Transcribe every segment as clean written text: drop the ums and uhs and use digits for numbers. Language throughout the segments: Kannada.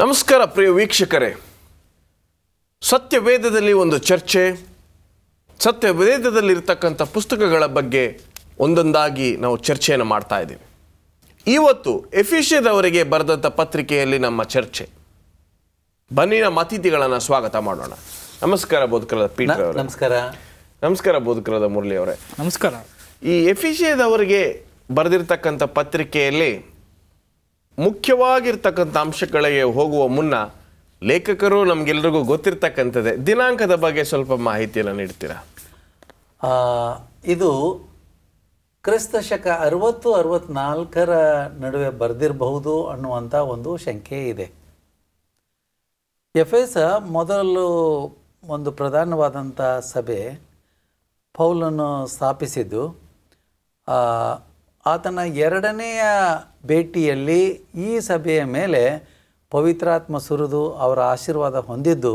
ನಮಸ್ಕಾರ ಪ್ರಿಯ ವೀಕ್ಷಕರೇ. ಸತ್ಯವೇದದಲ್ಲಿ ಒಂದು ಚರ್ಚೆ, ಸತ್ಯವೇದದಲ್ಲಿರ್ತಕ್ಕಂಥ ಪುಸ್ತಕಗಳ ಬಗ್ಗೆ ಒಂದೊಂದಾಗಿ ನಾವು ಚರ್ಚೆಯನ್ನು ಮಾಡ್ತಾ ಇದ್ದೀವಿ. ಇವತ್ತು ಎಫೆಸದವರಿಗೆ ಬರೆದಂಥ ಪತ್ರಿಕೆಯಲ್ಲಿ ನಮ್ಮ ಚರ್ಚೆ. ಬನ್ನಿ ನಮ್ಮ ಅತಿಥಿಗಳನ್ನು ಸ್ವಾಗತ ಮಾಡೋಣ. ನಮಸ್ಕಾರ ಬೋಧಕರಾದ ಪೀಟರ್ ಅವರೇ. ನಮಸ್ಕಾರ. ನಮಸ್ಕಾರ ಬೋಧಕರಾದ ಮುರಳಿ ಅವರೇ. ನಮಸ್ಕಾರ. ಈ ಎಫೆಸದವರಿಗೆ ಬರೆದಿರ್ತಕ್ಕಂಥ ಪತ್ರಿಕೆಯಲ್ಲಿ ಮುಖ್ಯವಾಗಿರ್ತಕ್ಕಂಥ ಅಂಶಗಳಿಗೆ ಹೋಗುವ ಮುನ್ನ ಲೇಖಕರು ನಮಗೆಲ್ಲರಿಗೂ ಗೊತ್ತಿರ್ತಕ್ಕಂಥದ್ದೇ, ದಿನಾಂಕದ ಬಗ್ಗೆ ಸ್ವಲ್ಪ ಮಾಹಿತಿಯನ್ನು ನೀಡ್ತೀರಾ? ಇದು ಕ್ರಿಸ್ತ ಶಕ 60-64 ನಡುವೆ ಬರೆದಿರಬಹುದು ಅನ್ನುವಂಥ ಒಂದು ಶಂಕೆ ಇದೆ. ಎಫೆಸ ಮೊದಲು ಒಂದು ಪ್ರಧಾನವಾದಂಥ ಸಭೆ ಪೌಲನು ಸ್ಥಾಪಿಸಿದ್ದು. ಆತನ ಎರಡನೆಯ ಭೇಟಿಯಲ್ಲಿ ಈ ಸಭೆಯ ಮೇಲೆ ಪವಿತ್ರಾತ್ಮ ಸುರಿದು ಅವರ ಆಶೀರ್ವಾದ ಹೊಂದಿದ್ದು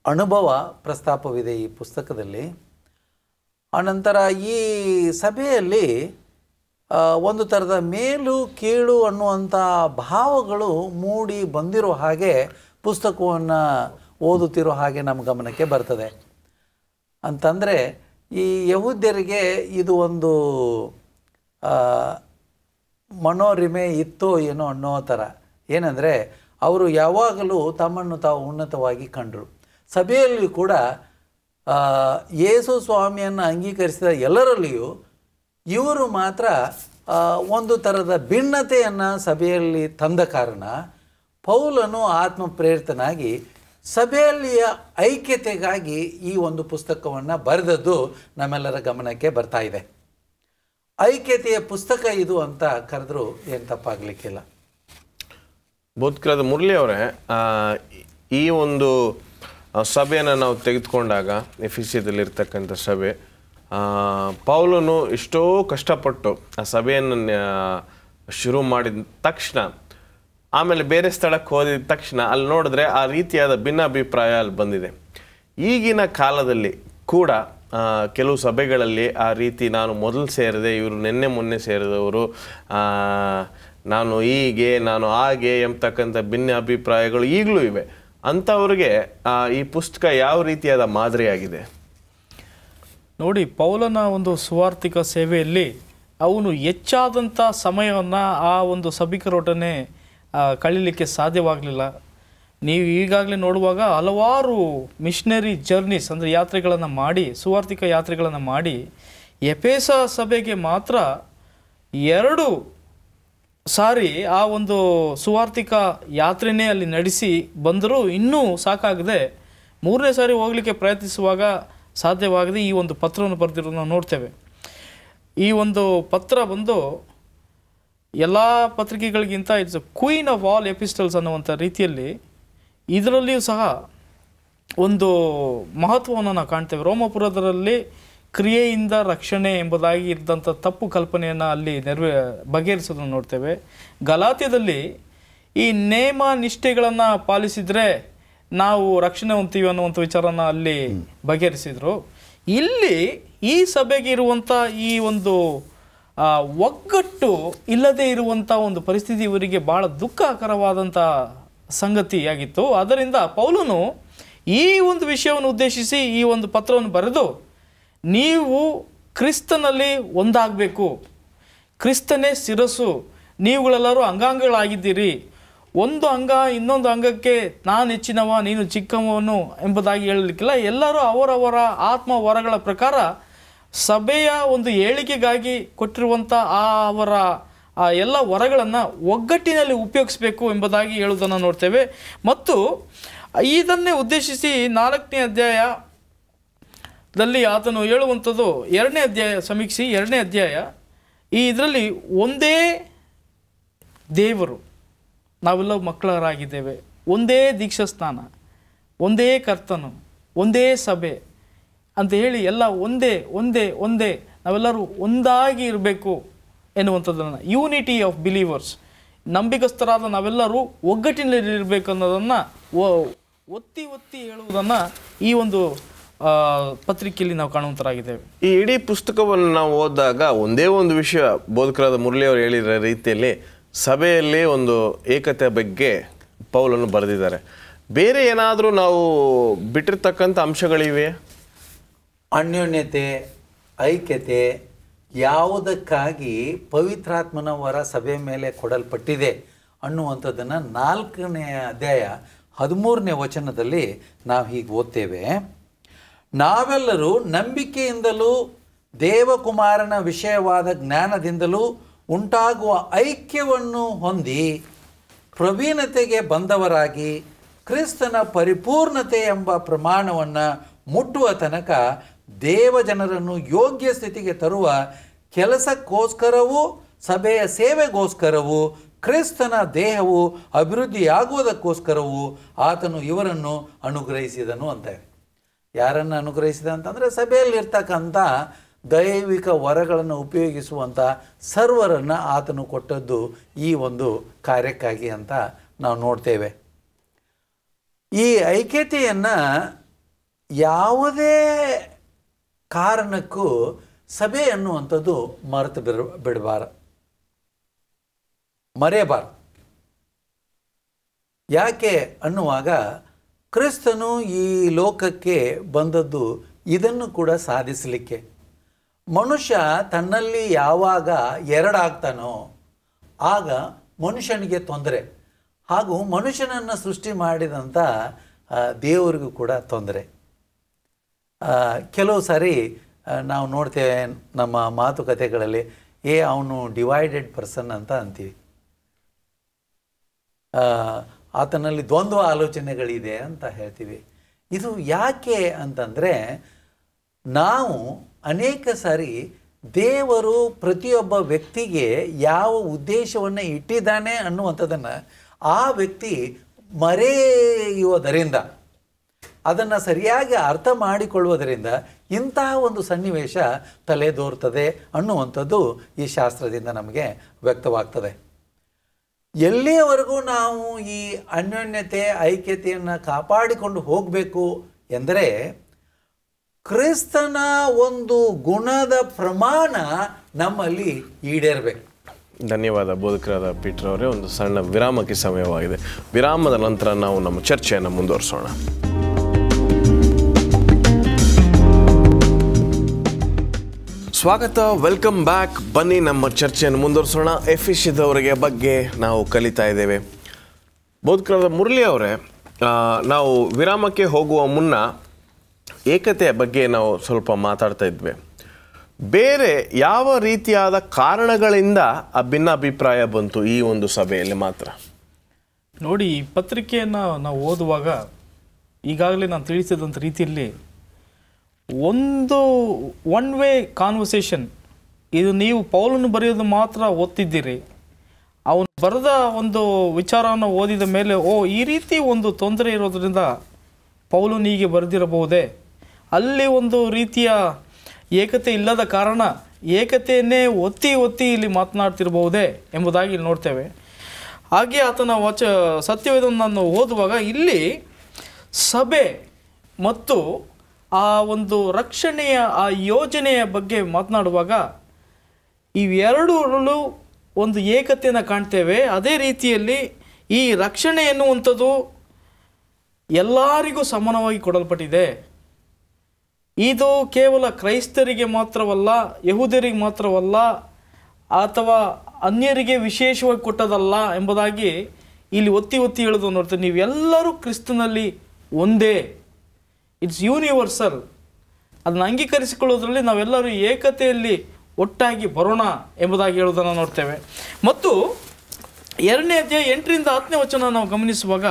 ಅನುಭವ ಪ್ರಸ್ತಾಪವಿದೆ ಈ ಪುಸ್ತಕದಲ್ಲಿ. ಆನಂತರ ಈ ಸಭೆಯಲ್ಲಿ ಒಂದು ಥರದ ಮೇಲು ಕೀಳು ಅನ್ನುವಂಥ ಭಾವಗಳು ಮೂಡಿ ಬಂದಿರೋ ಹಾಗೆ ಪುಸ್ತಕವನ್ನು ಓದುತ್ತಿರೋ ಹಾಗೆ ನಮ್ಮ ಗಮನಕ್ಕೆ ಬರ್ತದೆ. ಅಂತಂದರೆ ಈ ಯಹೂದ್ಯರಿಗೆ ಇದು ಒಂದು ಮನೋರಿಮೆ ಇತ್ತೋ ಏನೋ ಅನ್ನೋ ಥರ. ಏನಂದರೆ ಅವರು ಯಾವಾಗಲೂ ತಮ್ಮನ್ನು ತಾವು ಉನ್ನತವಾಗಿ ಕಂಡರು. ಸಭೆಯಲ್ಲಿ ಕೂಡ ಯೇಸು ಸ್ವಾಮಿಯನ್ನು ಅಂಗೀಕರಿಸಿದ ಎಲ್ಲರಲ್ಲಿಯೂ ಇವರು ಮಾತ್ರ ಒಂದು ಥರದ ಭಿನ್ನತೆಯನ್ನು ಸಭೆಯಲ್ಲಿ ತಂದ ಕಾರಣ ಪೌಲನು ಆತ್ಮ ಪ್ರೇರಿತನಾಗಿ ಸಭೆಯಲ್ಲಿಯ ಐಕ್ಯತೆಗಾಗಿ ಈ ಒಂದು ಪುಸ್ತಕವನ್ನು ಬರೆದದ್ದು ನಮ್ಮೆಲ್ಲರ ಗಮನಕ್ಕೆ ಬರ್ತಾ ಇದೆ. ಐಕ್ಯತೆಯ ಪುಸ್ತಕ ಇದು ಅಂತ ಕರೆದ್ರೂ ಏನು ತಪ್ಪಾಗಲಿಕ್ಕಿಲ್ಲ. ಬೋಧಕರಾದ ಮುರಳಿ ಅವರೇ, ಈ ಒಂದು ಸಭೆಯನ್ನು ನಾವು ತೆಗೆದುಕೊಂಡಾಗ ಎಫೆಸದಲ್ಲಿರ್ತಕ್ಕಂಥ ಸಭೆ, ಪೌಲನು ಎಷ್ಟೋ ಕಷ್ಟಪಟ್ಟು ಆ ಸಭೆಯನ್ನು ಶುರು ಮಾಡಿದ ತಕ್ಷಣ, ಆಮೇಲೆ ಬೇರೆ ಸ್ಥಳಕ್ಕೆ ಹೋದಿದ ತಕ್ಷಣ ಅಲ್ಲಿ ನೋಡಿದ್ರೆ ಆ ರೀತಿಯಾದ ಭಿನ್ನಾಭಿಪ್ರಾಯ ಅಲ್ಲಿ ಬಂದಿದೆ. ಈಗಿನ ಕಾಲದಲ್ಲಿ ಕೂಡ ಕೆಲವು ಸಭೆಗಳಲ್ಲಿ ಆ ರೀತಿ ನಾನು ಮೊದಲು ಸೇರಿದೆ, ಇವರು ನಿನ್ನೆ ಮೊನ್ನೆ ಸೇರಿದವರು, ನಾನು ಹೀಗೆ ನಾನು ಹಾಗೆ ಎಂಬತಕ್ಕಂಥ ಭಿನ್ನ ಅಭಿಪ್ರಾಯಗಳು ಈಗಲೂ ಇವೆ. ಅಂಥವ್ರಿಗೆ ಈ ಪುಸ್ತಕ ಯಾವ ರೀತಿಯಾದ ಮಾದರಿಯಾಗಿದೆ? ನೋಡಿ, ಪೌಲನ ಒಂದು ಸುವಾರ್ಥಿಕ ಸೇವೆಯಲ್ಲಿ ಅವನು ಹೆಚ್ಚಾದಂಥ ಸಮಯವನ್ನು ಆ ಒಂದು ಸಭಿಕರೊಡನೆ ಕಳೀಲಿಕ್ಕೆ ಸಾಧ್ಯವಾಗಲಿಲ್ಲ. ನೀವು ಈಗಾಗಲೇ ನೋಡುವಾಗ ಹಲವಾರು ಮಿಷನರಿ ಜರ್ನೀಸ್ ಅಂದರೆ ಯಾತ್ರೆಗಳನ್ನು ಮಾಡಿ, ಸುವಾರ್ಥಿಕ ಯಾತ್ರೆಗಳನ್ನು ಮಾಡಿ, ಎಫೆಸ ಸಭೆಗೆ ಮಾತ್ರ 2 ಸಾರಿ ಆ ಒಂದು ಸುವಾರ್ಥಿಕ ಯಾತ್ರೆನೇ ಅಲ್ಲಿ ನಡೆಸಿ ಬಂದರೂ ಇನ್ನೂ ಸಾಕಾಗದೆ 3ನೇ ಸಾರಿ ಹೋಗಲಿಕ್ಕೆ ಪ್ರಯತ್ನಿಸುವಾಗ ಸಾಧ್ಯವಾಗದೆ ಈ ಒಂದು ಪತ್ರವನ್ನು ಬರೆದಿರೋದು ನಾವು ನೋಡ್ತೇವೆ. ಈ ಒಂದು ಪತ್ರ ಬಂದು ಎಲ್ಲ ಪತ್ರಿಕೆಗಳಿಗಿಂತ ಇಟ್ಸ್ ಕ್ವೀನ್ ಆಫ್ ಆಲ್ ಎಪಿಸ್ಟಲ್ಸ್ ಅನ್ನುವಂಥ ರೀತಿಯಲ್ಲಿ ಇದರಲ್ಲಿಯೂ ಸಹ ಒಂದು ಮಹತ್ವವನ್ನು ನಾವು ಕಾಣ್ತೇವೆ. ರೋಮಪುರದಲ್ಲಿ ಕ್ರಿಯೆಯಿಂದ ರಕ್ಷಣೆ ಎಂಬುದಾಗಿ ಇದ್ದಂಥ ತಪ್ಪು ಕಲ್ಪನೆಯನ್ನು ಅಲ್ಲಿ ಬಗೆಹರಿಸೋದನ್ನು ನೋಡ್ತೇವೆ. ಗಲಾತ್ಯದಲ್ಲಿ ಈ ನೇಮ ನಿಷ್ಠೆಗಳನ್ನು ಪಾಲಿಸಿದರೆ ನಾವು ರಕ್ಷಣೆ ಹೊಂದ್ತೀವಿ ಅನ್ನುವಂಥ ವಿಚಾರನ ಅಲ್ಲಿ ಬಗೆಹರಿಸಿದರು. ಇಲ್ಲಿ ಈ ಸಭೆಗೆ ಇರುವಂಥ ಈ ಒಂದು ಒಗ್ಗಟ್ಟು ಇಲ್ಲದೆ ಇರುವಂಥ ಒಂದು ಪರಿಸ್ಥಿತಿ ಇವರಿಗೆ ಭಾಳ ದುಃಖಕರವಾದಂಥ ಸಂಗತಿಯಾಗಿತ್ತು. ಆದ್ದರಿಂದ ಪೌಲನು ಈ ಒಂದು ವಿಷಯವನ್ನು ಉದ್ದೇಶಿಸಿ ಈ ಒಂದು ಪತ್ರವನ್ನು ಬರೆದು, ನೀವು ಕ್ರಿಸ್ತನಲ್ಲಿ ಒಂದಾಗಬೇಕು, ಕ್ರಿಸ್ತನೇ ಶಿರಸ್ಸು, ನೀವುಗಳೆಲ್ಲರೂ ಅಂಗಾಂಗಗಳಾಗಿದ್ದೀರಿ, ಒಂದು ಅಂಗ ಇನ್ನೊಂದು ಅಂಗಕ್ಕೆ ನಾನು ಹೆಚ್ಚಿನವ ನೀನು ಚಿಕ್ಕವನು ಎಂಬುದಾಗಿ ಹೇಳಲಿಕ್ಕಿಲ್ಲ. ಎಲ್ಲರೂ ಅವರವರ ಆತ್ಮ ವರಗಳ ಪ್ರಕಾರ ಸಭೆಯ ಒಂದು ಏಳಿಗೆಗಾಗಿ ಕೊಟ್ಟಿರುವಂಥ ಅವರ ಎಲ್ಲ ವರಗಳನ್ನು ಒಗ್ಗಟ್ಟಿನಲ್ಲಿ ಉಪಯೋಗಿಸಬೇಕು ಎಂಬುದಾಗಿ ಹೇಳುವುದನ್ನು ನೋಡ್ತೇವೆ. ಮತ್ತು ಇದನ್ನೇ ಉದ್ದೇಶಿಸಿ 4ನೇ ಅಧ್ಯಾಯದಲ್ಲಿ ಆತನು ಹೇಳುವಂಥದ್ದು, 2ನೇ ಅಧ್ಯಾಯ ಸಮೀಕ್ಷೆ 2ನೇ ಅಧ್ಯಾಯ, ಇದರಲ್ಲಿ ಒಂದೇ ದೇವರು, ನಾವೆಲ್ಲ ಮಕ್ಕಳರಾಗಿದ್ದೇವೆ, ಒಂದೇ ದೀಕ್ಷಾಸ್ನಾನ, ಒಂದೇ ಕರ್ತನು, ಒಂದೇ ಸಭೆ ಅಂತ ಹೇಳಿ ಎಲ್ಲ ಒಂದೇ ಒಂದೇ ಒಂದೇ ನಾವೆಲ್ಲರೂ ಒಂದಾಗಿ ಇರಬೇಕು ಎನ್ನುವಂಥದ್ದನ್ನು, ಯೂನಿಟಿ ಆಫ್ ಬಿಲೀವರ್ಸ್, ನಂಬಿಕಸ್ಥರಾದ ನಾವೆಲ್ಲರೂ ಒಗ್ಗಟ್ಟಿನಲ್ಲಿ ಇರಬೇಕು ಅನ್ನೋದನ್ನು ಒತ್ತಿ ಒತ್ತಿ ಹೇಳುವುದನ್ನು ಈ ಒಂದು ಪತ್ರಿಕೆಯಲ್ಲಿ ನಾವು ಕಾಣುವಂತರಾಗಿದ್ದೇವೆ. ಈ ಇಡೀ ಪುಸ್ತಕವನ್ನು ನಾವು ಓದಿದಾಗ ಒಂದೇ ಒಂದು ವಿಷಯ ಬೋಧಕರಾದ ಮುರಳಿ ಅವರು ಹೇಳಿರೋ ರೀತಿಯಲ್ಲಿ ಸಭೆಯಲ್ಲಿ ಒಂದು ಏಕತೆ ಬಗ್ಗೆ ಪೌಲನು ಬರೆದಿದ್ದಾರೆ. ಬೇರೆ ಏನಾದರೂ ನಾವು ಬಿಟ್ಟಿರ್ತಕ್ಕಂಥ ಅಂಶಗಳಿವೆ? ಅನ್ಯೋನ್ಯತೆ, ಐಕ್ಯತೆ ಯಾವುದಕ್ಕಾಗಿ ಪವಿತ್ರಾತ್ಮನ ವರ ಸಭೆ ಮೇಲೆ ಕೊಡಲ್ಪಟ್ಟಿದೆ ಅನ್ನುವಂಥದ್ದನ್ನು 4ನೇ ಅಧ್ಯಾಯ 13ನೇ ವಚನದಲ್ಲಿ ನಾವು ಹೀಗೆ ಓದ್ತೇವೆ. ನಾವೆಲ್ಲರೂ ನಂಬಿಕೆಯಿಂದಲೂ ದೇವಕುಮಾರನ ವಿಷಯವಾದ ಜ್ಞಾನದಿಂದಲೂ ಉಂಟಾಗುವ ಐಕ್ಯವನ್ನು ಹೊಂದಿ ಪ್ರವೀಣತೆಗೆ ಬಂದವರಾಗಿ ಕ್ರಿಸ್ತನ ಪರಿಪೂರ್ಣತೆ ಎಂಬ ಪ್ರಮಾಣವನ್ನು ಮುಟ್ಟುವ ತನಕ ದೇವಜನರನ್ನು ಯೋಗ್ಯ ಸ್ಥಿತಿಗೆ ತರುವ ಕೆಲಸಕ್ಕೋಸ್ಕರವೂ ಸಭೆಯ ಸೇವೆಗೋಸ್ಕರವೂ ಕ್ರಿಸ್ತನ ದೇಹವು ಅಭಿವೃದ್ಧಿಯಾಗುವುದಕ್ಕೋಸ್ಕರವೂ ಆತನು ಇವರನ್ನು ಅನುಗ್ರಹಿಸಿದನು ಅಂತೇವೆ. ಯಾರನ್ನು ಅನುಗ್ರಹಿಸಿದ ಅಂತಂದರೆ ಸಭೆಯಲ್ಲಿರ್ತಕ್ಕಂಥ ದೈವಿಕ ವರಗಳನ್ನು ಉಪಯೋಗಿಸುವಂಥ ಸರ್ವರನ್ನು ಆತನು ಕೊಟ್ಟದ್ದು ಈ ಒಂದು ಕಾರ್ಯಕ್ಕಾಗಿ ಅಂತ ನಾವು ನೋಡ್ತೇವೆ. ಈ ಐಕ್ಯತೆಯನ್ನು ಯಾವುದೇ ಕಾರಣಕ್ಕೂ ಸಭೆ ಅನ್ನುವಂಥದ್ದು ಮರೆಯಬಾರದು. ಯಾಕೆ ಅನ್ನುವಾಗ ಕ್ರಿಸ್ತನು ಈ ಲೋಕಕ್ಕೆ ಬಂದದ್ದು ಇದನ್ನು ಕೂಡ ಸಾಧಿಸಲಿಕ್ಕೆ. ಮನುಷ್ಯ ತನ್ನಲ್ಲಿ ಯಾವಾಗ ಎರಡಾಗ್ತಾನೋ ಆಗ ಮನುಷ್ಯನಿಗೆ ತೊಂದರೆ, ಹಾಗೂ ಮನುಷ್ಯನನ್ನು ಸೃಷ್ಟಿ ಮಾಡಿದಂಥ ದೇವರಿಗೂ ಕೂಡ ತೊಂದರೆ. ಕೆಲವು ಸಾರಿ ನಾವು ನೋಡ್ತೇವೆ ನಮ್ಮ ಮಾತುಕತೆಗಳಲ್ಲಿ, ಅವನು ಡಿವೈಡೆಡ್ ಪರ್ಸನ್ ಅಂತ ಅಂತೀವಿ, ಆತನಲ್ಲಿ ದ್ವಂದ್ವ ಆಲೋಚನೆಗಳಿದೆ ಅಂತ ಹೇಳ್ತೀವಿ. ಇದು ಯಾಕೆ ಅಂತಂದರೆ ನಾವು ಅನೇಕ ಸಾರಿ ದೇವರು ಪ್ರತಿಯೊಬ್ಬ ವ್ಯಕ್ತಿಗೆ ಯಾವ ಉದ್ದೇಶವನ್ನು ಇಟ್ಟಿದ್ದಾನೆ ಅನ್ನುವಂಥದ್ದನ್ನು ಆ ವ್ಯಕ್ತಿ ಮರೆಯುವುದರಿಂದ, ಅದನ್ನು ಸರಿಯಾಗಿ ಅರ್ಥ ಮಾಡಿಕೊಳ್ಳುವುದರಿಂದ ಇಂತಹ ಒಂದು ಸನ್ನಿವೇಶ ತಲೆದೋರ್ತದೆ ಅನ್ನುವಂಥದ್ದು ಈ ಶಾಸ್ತ್ರದಿಂದ ನಮಗೆ ವ್ಯಕ್ತವಾಗ್ತದೆ. ಎಲ್ಲಿಯವರೆಗೂ ನಾವು ಈ ಅನ್ಯೋನ್ಯತೆ, ಐಕ್ಯತೆಯನ್ನು ಕಾಪಾಡಿಕೊಂಡು ಹೋಗಬೇಕು ಎಂದರೆ ಕ್ರಿಸ್ತನ ಒಂದು ಗುಣದ ಪ್ರಮಾಣ ನಮ್ಮಲ್ಲಿ ಈಡೇರಬೇಕು. ಧನ್ಯವಾದ ಬೋಧಕರಾದ ಪೀಟರ್ ಅವರೇ. ಒಂದು ಸಣ್ಣ ವಿರಾಮಕ್ಕೆ ಸಮಯವಾಗಿದೆ. ವಿರಾಮದ ನಂತರ ನಾವು ನಮ್ಮ ಚರ್ಚೆಯನ್ನು ಮುಂದುವರಿಸೋಣ. ಸ್ವಾಗತ, ವೆಲ್ಕಮ್ ಬ್ಯಾಕ್. ಬನ್ನಿ ನಮ್ಮ ಚರ್ಚೆಯನ್ನು ಮುಂದುವರಿಸೋಣ. ಎಫೆಸದವರಿಗೆ ಬಗ್ಗೆ ನಾವು ಕಲಿತಾ ಇದ್ದೇವೆ. ಬೋಧಕರಾದ ಮುರಳಿ ಅವರೇ, ನಾವು ವಿರಾಮಕ್ಕೆ ಹೋಗುವ ಮುನ್ನ ಏಕತೆಯ ಬಗ್ಗೆ ನಾವು ಸ್ವಲ್ಪ ಮಾತಾಡ್ತಾ ಇದ್ವಿ. ಬೇರೆ ಯಾವ ರೀತಿಯಾದ ಕಾರಣಗಳಿಂದ ಭಿನ್ನಾಭಿಪ್ರಾಯ ಬಂತು ಈ ಒಂದು ಸಭೆಯಲ್ಲಿ ಮಾತ್ರ? ನೋಡಿ, ಈ ಪತ್ರಿಕೆಯನ್ನು ನಾವು ಓದುವಾಗ ಈಗಾಗಲೇ ನಾನು ತಿಳಿಸಿದಂಥ ರೀತಿಯಲ್ಲಿ ಒನ್ ವೇ ಕಾನ್ವರ್ಸೇಷನ್. ಇದು ನೀವು ಪೌಲನ್ನು ಬರೆಯೋದು ಮಾತ್ರ ಓದ್ತಿದ್ದೀರಿ, ಅವನು ಬರೆದ ಒಂದು ವಿಚಾರವನ್ನು ಓದಿದ ಮೇಲೆ ಈ ರೀತಿ ಒಂದು ತೊಂದರೆ ಇರೋದರಿಂದ ಪೌಲನು ಹೀಗೆ ಬರೆದಿರಬಹುದೇ, ಅಲ್ಲಿ ಒಂದು ರೀತಿಯ ಏಕತೆ ಇಲ್ಲದ ಕಾರಣ ಏಕತೆಯನ್ನೇ ಒತ್ತಿ ಇಲ್ಲಿ ಮಾತನಾಡ್ತಿರಬಹುದೇ ಎಂಬುದಾಗಿ ಇಲ್ಲಿ ನೋಡ್ತೇವೆ. ಹಾಗೆ ಆತನ ಸತ್ಯವೇದವನ್ನು ಓದುವಾಗ ಇಲ್ಲಿ ಸಭೆ ಮತ್ತು ಆ ಒಂದು ರಕ್ಷಣೆಯ ಆ ಯೋಜನೆಯ ಬಗ್ಗೆ ಮಾತನಾಡುವಾಗ ಇವೆರಡರಲ್ಲೂ ಒಂದು ಏಕತೆಯನ್ನು ಕಾಣ್ತೇವೆ. ಅದೇ ರೀತಿಯಲ್ಲಿ ಈ ರಕ್ಷಣೆ ಎನ್ನುವಂಥದ್ದು ಎಲ್ಲರಿಗೂ ಸಮಾನವಾಗಿ ಕೊಡಲ್ಪಟ್ಟಿದೆ. ಇದು ಕೇವಲ ಕ್ರೈಸ್ತರಿಗೆ ಮಾತ್ರವಲ್ಲ, ಯಹೂದ್ಯರಿಗೆ ಮಾತ್ರವಲ್ಲ, ಅಥವಾ ಅನ್ಯರಿಗೆ ವಿಶೇಷವಾಗಿ ಕೊಟ್ಟದಲ್ಲ ಎಂಬುದಾಗಿ ಇಲ್ಲಿ ಒತ್ತಿ ಹೇಳೋದು ನೋಡ್ತೇವೆ. ನೀವೆಲ್ಲರೂ ಕ್ರಿಸ್ತನಲ್ಲಿ ಒಂದೇ, ಇಟ್ಸ್ ಯೂನಿವರ್ಸಲ್. ಅದನ್ನು ಅಂಗೀಕರಿಸಿಕೊಳ್ಳೋದ್ರಲ್ಲಿ ನಾವೆಲ್ಲರೂ ಏಕತೆಯಲ್ಲಿ ಒಟ್ಟಾಗಿ ಬರೋಣ ಎಂಬುದಾಗಿ ಹೇಳೋದನ್ನು ನೋಡ್ತೇವೆ. ಮತ್ತು 2ನೇ ಅಧ್ಯಾಯ 8ರಿಂದ 10ನೇ ವಚನ ನಾವು ಗಮನಿಸುವಾಗ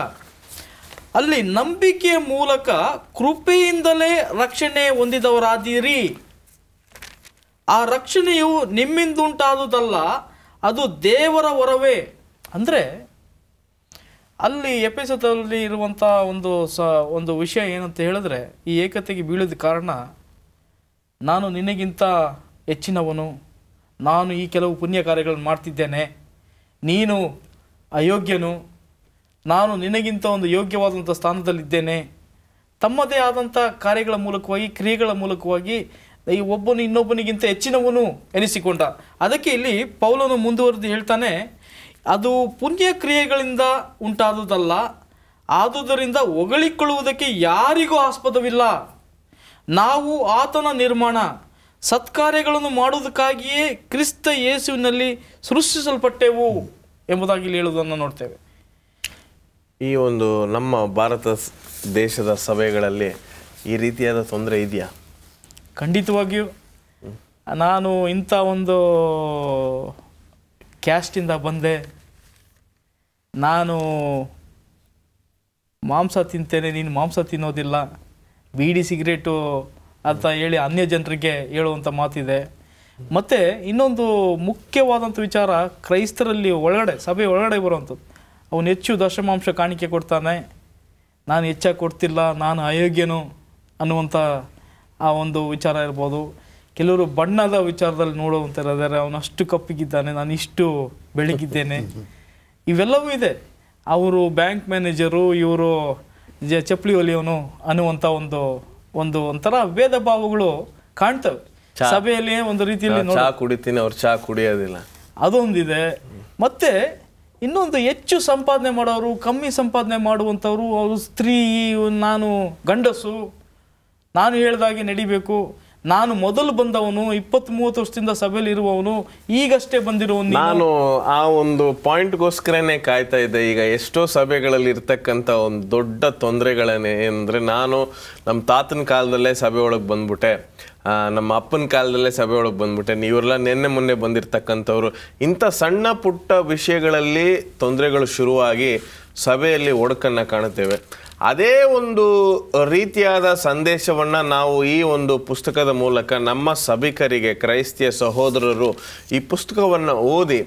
ಅಲ್ಲಿ ನಂಬಿಕೆಯ ಮೂಲಕ ಕೃಪೆಯಿಂದಲೇ ರಕ್ಷಣೆ ಹೊಂದಿದವರಾದಿರಿ. ಆ ರಕ್ಷಣೆಯು ನಿಮ್ಮಿಂದುಂಟಾದುದಲ್ಲ, ಅದು ದೇವರ ವರವೇ. ಅಂದರೆ ಅಲ್ಲಿ ಎಫೆಸದಲ್ಲಿ ಇರುವಂಥ ಒಂದು ವಿಷಯ ಏನಂತ ಹೇಳಿದ್ರೆ, ಈ ಏಕತೆಗೆ ಬೀಳದ ಕಾರಣ ನಾನು ನಿನಗಿಂತ ಹೆಚ್ಚಿನವನು, ನಾನು ಈ ಕೆಲವು ಪುಣ್ಯ ಕಾರ್ಯಗಳನ್ನು ಮಾಡ್ತಿದ್ದೇನೆ, ನೀನು ಅಯೋಗ್ಯನು, ನಾನು ನಿನಗಿಂತ ಒಂದು ಯೋಗ್ಯವಾದಂಥ ಸ್ಥಾನದಲ್ಲಿದ್ದೇನೆ. ತಮ್ಮದೇ ಆದಂಥ ಕಾರ್ಯಗಳ ಮೂಲಕವಾಗಿ, ಕ್ರಿಯೆಗಳ ಮೂಲಕವಾಗಿ ಈ ಒಬ್ಬನು ಇನ್ನೊಬ್ಬನಿಗಿಂತ ಹೆಚ್ಚಿನವನು ಎನಿಸಿಕೊಂಡ. ಅದಕ್ಕೆ ಇಲ್ಲಿ ಪೌಲನು ಮುಂದುವರೆದು ಹೇಳ್ತಾನೆ, ಅದು ಪುಣ್ಯ ಕ್ರಿಯೆಗಳಿಂದ ಉಂಟಾದುದಲ್ಲ, ಆದುದರಿಂದ ಹೊಗಳಿಕೊಳ್ಳುವುದಕ್ಕೆ ಯಾರಿಗೂ ಆಸ್ಪದವಿಲ್ಲ. ನಾವು ಆತನ ನಿರ್ಮಾಣ, ಸತ್ಕಾರ್ಯಗಳನ್ನು ಮಾಡುವುದಕ್ಕಾಗಿಯೇ ಕ್ರಿಸ್ತ ಯೇಸುವಿನಲ್ಲಿ ಸೃಷ್ಟಿಸಲ್ಪಟ್ಟೆವು ಎಂಬುದಾಗಿ ಇಲ್ಲಿ ಹೇಳುವುದನ್ನು ನೋಡ್ತೇವೆ. ಈ ಒಂದು ನಮ್ಮ ಭಾರತ ದೇಶದ ಸಭೆಗಳಲ್ಲಿ ಈ ರೀತಿಯಾದ ತೊಂದರೆ ಇದೆಯಾ? ಖಂಡಿತವಾಗಿಯೂ. ನಾನು ಇಂಥ ಒಂದು ಕ್ಯಾಸ್ಟಿಂದ ಬಂದೆ, ನಾನು ಮಾಂಸ ತಿಂತೇನೆ, ನೀನು ಮಾಂಸ ತಿನ್ನೋದಿಲ್ಲ, ಬೀಡಿ ಸಿಗರೇಟು ಅಂತ ಹೇಳಿ ಅನ್ಯ ಜನರಿಗೆ ಹೇಳುವಂಥ ಮಾತಿದೆ. ಮತ್ತು ಇನ್ನೊಂದು ಮುಖ್ಯವಾದಂಥ ವಿಚಾರ, ಕ್ರೈಸ್ತರಲ್ಲಿ ಒಳಗಡೆ, ಸಭೆ ಒಳಗಡೆ ಬರುವಂಥದ್ದು, ಅವನು ಹೆಚ್ಚು ದಶಮಾಂಶ ಕಾಣಿಕೆ ಕೊಡ್ತಾನೆ, ನಾನು ಹೆಚ್ಚಾಗಿ ಕೊಡ್ತಿಲ್ಲ, ನಾನು ಅಯೋಗ್ಯನು ಅನ್ನುವಂಥ ಆ ಒಂದು ವಿಚಾರ ಇರ್ಬೋದು. ಕೆಲವರು ಬಣ್ಣದ ವಿಚಾರದಲ್ಲಿ ನೋಡುವಂಥದ್ದಾರೆ, ಅವನು ಅಷ್ಟು ಕಪ್ಪಿಗಿದ್ದಾನೆ, ನಾನು ಇಷ್ಟು ಬೆಳಗಿದ್ದೇನೆ, ಇವೆಲ್ಲವೂ ಇದೆ. ಅವರು ಬ್ಯಾಂಕ್ ಮ್ಯಾನೇಜರು, ಇವರು ಚಪ್ಪಲಿ ಹೊಲಿಯವನು ಅನ್ನುವಂಥ ಒಂಥರ ಭೇದ ಭಾವಗಳು ಕಾಣ್ತವೆ ಸಭೆಯಲ್ಲಿ. ಒಂದು ರೀತಿಯಲ್ಲಿ ಚಾ ಕುಡಿತೀನಿ, ಅವ್ರು ಚಾ ಕುಡಿಯೋದಿಲ್ಲ, ಅದೊಂದಿದೆ. ಮತ್ತೆ ಇನ್ನೊಂದು, ಹೆಚ್ಚು ಸಂಪಾದನೆ ಮಾಡೋರು, ಕಮ್ಮಿ ಸಂಪಾದನೆ ಮಾಡುವಂಥವ್ರು, ಅವರು ಸ್ತ್ರೀ, ನಾನು ಗಂಡಸು, ನಾನು ಹೇಳ್ದಾಗೆ ನಡಿಬೇಕು, ನಾನು ಮೊದಲು ಬಂದವನು, 20-30 ವರ್ಷದಿಂದ ಸಭೆಯಲ್ಲಿ ಇರುವವನು, ಈಗಷ್ಟೇ ಬಂದಿರುವವನು. ನಾನು ಆ ಒಂದು ಪಾಯಿಂಟ್ಗೋಸ್ಕರನೇ ಕಾಯ್ತಾ ಇದ್ದೆ. ಈಗ ಎಷ್ಟೋ ಸಭೆಗಳಲ್ಲಿ ಇರ್ತಕ್ಕಂಥ ಒಂದು ದೊಡ್ಡ ತೊಂದರೆಗಳೇನೆ ಅಂದರೆ, ನಾನು ನಮ್ಮ ತಾತನ ಕಾಲದಲ್ಲೇ ಸಭೆ ಒಳಗೆ ಬಂದ್ಬಿಟ್ಟೆ, ನಮ್ಮ ಅಪ್ಪನ ಕಾಲದಲ್ಲೇ ಸಭೆ ಒಳಗೆ ಬಂದ್ಬಿಟ್ಟೆ, ನೀವೆಲ್ಲ ನಿನ್ನೆ ಮೊನ್ನೆ ಬಂದಿರತಕ್ಕಂಥವ್ರು, ಇಂಥ ಸಣ್ಣ ಪುಟ್ಟ ವಿಷಯಗಳಲ್ಲಿ ತೊಂದರೆಗಳು ಶುರುವಾಗಿ ಸಭೆಯಲ್ಲಿ ಒಡಕನ್ನು ಕಾಣುತ್ತೇವೆ. ಅದೇ ಒಂದು ರೀತಿಯಾದ ಸಂದೇಶವನ್ನು ನಾವು ಈ ಒಂದು ಪುಸ್ತಕದ ಮೂಲಕ ನಮ್ಮ ಸಭಿಕರಿಗೆ, ಕ್ರೈಸ್ತಿಯ ಸಹೋದರರು ಈ ಪುಸ್ತಕವನ್ನು ಓದಿ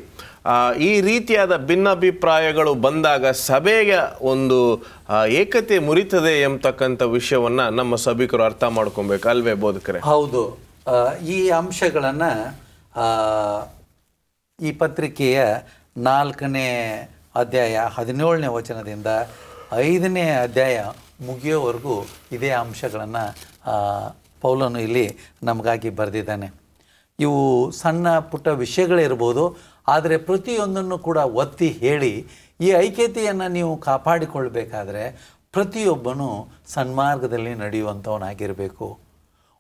ಈ ರೀತಿಯಾದ ಭಿನ್ನಾಭಿಪ್ರಾಯಗಳು ಬಂದಾಗ ಸಭೆಯ ಒಂದು ಏಕತೆ ಮುರಿತದೆ ಎಂಬತಕ್ಕಂಥ ವಿಷಯವನ್ನು ನಮ್ಮ ಸಭಿಕರು ಅರ್ಥ ಮಾಡ್ಕೊಬೇಕು, ಅಲ್ವೇ ಬೋಧಕರೇ? ಹೌದು. ಈ ಅಂಶಗಳನ್ನು ಈ ಪತ್ರಿಕೆಯ 4ನೇ ಅಧ್ಯಾಯ 17ನೇ ವಚನದಿಂದ 5ನೇ ಅಧ್ಯಾಯ ಮುಗಿಯೋವರೆಗೂ ಇದೇ ಅಂಶಗಳನ್ನು ಪೌಲನು ಇಲ್ಲಿ ನಮಗಾಗಿ ಬರೆದಿದ್ದಾನೆ. ಇವು ಸಣ್ಣ ಪುಟ್ಟ ವಿಷಯಗಳಿರ್ಬೋದು, ಆದರೆ ಪ್ರತಿಯೊಂದನ್ನು ಕೂಡ ಒತ್ತಿ ಹೇಳಿ ಈ ಐಕ್ಯತೆಯನ್ನು ನೀವು ಕಾಪಾಡಿಕೊಳ್ಬೇಕಾದ್ರೆ ಪ್ರತಿಯೊಬ್ಬನೂ ಸನ್ಮಾರ್ಗದಲ್ಲಿ ನಡೆಯುವಂಥವನಾಗಿರಬೇಕು,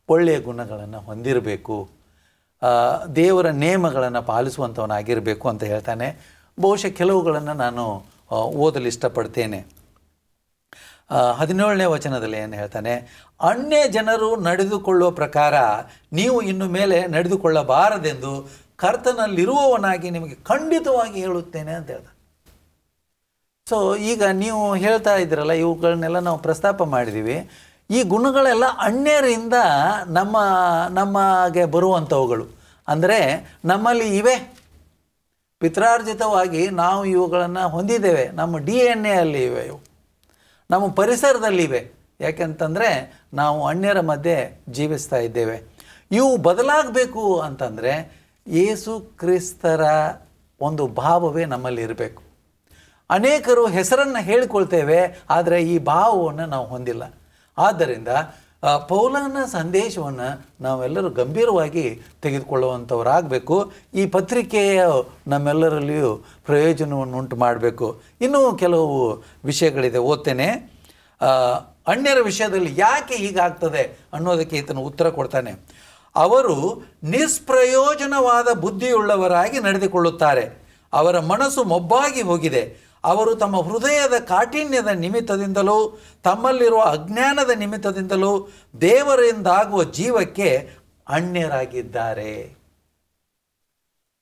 ಒಳ್ಳೆಯ ಗುಣಗಳನ್ನು ಹೊಂದಿರಬೇಕು, ದೇವರ ನೇಮಗಳನ್ನು ಪಾಲಿಸುವಂಥವನಾಗಿರಬೇಕು ಅಂತ ಹೇಳ್ತಾನೆ. ಬಹುಶಃ ಕೆಲವುಗಳನ್ನು ನಾನು ಓದಲು ಇಷ್ಟಪಡ್ತೇನೆ. 17ನೇ ವಚನದಲ್ಲಿ ಏನು ಹೇಳ್ತಾನೆ? ಅನ್ಯ ಜನರು ನಡೆದುಕೊಳ್ಳುವ ಪ್ರಕಾರ ನೀವು ಇನ್ನು ಮೇಲೆ ನಡೆದುಕೊಳ್ಳಬಾರದೆಂದು ಕರ್ತನಲ್ಲಿರುವವನಾಗಿ ನಿಮಗೆ ಖಂಡಿತವಾಗಿ ಹೇಳುತ್ತೇನೆ ಅಂತ ಹೇಳ್ತಾನೆ. ಸೊ ಈಗ ನೀವು ಹೇಳ್ತಾ ಇದ್ದೀರಲ್ಲ, ಇವುಗಳನ್ನೆಲ್ಲ ನಾವು ಪ್ರಸ್ತಾಪ ಮಾಡಿದ್ದೀವಿ. ಈ ಗುಣಗಳೆಲ್ಲ ಅನ್ಯರಿಂದ ನಮಗೆ ಬರುವಂಥವುಗಳು. ಅಂದರೆ ನಮ್ಮಲ್ಲಿ ಇವೆ, ಪಿತ್ರಾರ್ಜಿತವಾಗಿ ನಾವು ಇವುಗಳನ್ನು ಹೊಂದಿದ್ದೇವೆ, ನಮ್ಮ DNA ಅಲ್ಲಿ ಇವೆ, ಇವು ನಮ್ಮ ಪರಿಸರದಲ್ಲಿವೆ. ಯಾಕೆಂತಂದರೆ ನಾವು ಅನ್ಯರ ಮಧ್ಯೆ ಜೀವಿಸ್ತಾ ಇದ್ದೇವೆ. ಇವು ಬದಲಾಗಬೇಕು ಅಂತಂದರೆ ಯೇಸು ಕ್ರಿಸ್ತರ ಒಂದು ಭಾವವೇ ನಮ್ಮಲ್ಲಿ ಇರಬೇಕು. ಅನೇಕರು ಹೆಸರನ್ನು ಹೇಳಿಕೊಳ್ತೇವೆ, ಆದರೆ ಈ ಭಾವವನ್ನು ನಾವು ಹೊಂದಿಲ್ಲ. ಆದ್ದರಿಂದ ಪೌಲನ ಸಂದೇಶವನ್ನು ನಾವೆಲ್ಲರೂ ಗಂಭೀರವಾಗಿ ತೆಗೆದುಕೊಳ್ಳುವಂಥವರಾಗಬೇಕು. ಈ ಪತ್ರಿಕೆಯ ನಮ್ಮೆಲ್ಲರಲ್ಲಿಯೂ ಪ್ರಯೋಜನವನ್ನು ಉಂಟು ಮಾಡಬೇಕು. ಇನ್ನೂ ಕೆಲವು ವಿಷಯಗಳಿದೆ, ಓದ್ತೇನೆ. ಅನ್ಯರ ವಿಷಯದಲ್ಲಿ ಯಾಕೆ ಹೀಗಾಗ್ತದೆ ಅನ್ನೋದಕ್ಕೆ ಈತನು ಉತ್ತರ ಕೊಡ್ತಾನೆ. ಅವರು ನಿಷ್ಪ್ರಯೋಜನವಾದ ಬುದ್ಧಿಯುಳ್ಳವರಾಗಿ ನಡೆದುಕೊಳ್ಳುತ್ತಾರೆ, ಅವರ ಮನಸ್ಸು ಮೊಬ್ಬಾಗಿ ಹೋಗಿದೆ, ಅವರು ತಮ್ಮ ಹೃದಯದ ಕಾಠಿಣ್ಯದ ನಿಮಿತ್ತದಿಂದಲೂ ತಮ್ಮಲ್ಲಿರುವ ಅಜ್ಞಾನದ ನಿಮಿತ್ತದಿಂದಲೂ ದೇವರಿಂದಾಗುವ ಜೀವಕ್ಕೆ ಅನ್ಯರಾಗಿದ್ದಾರೆ.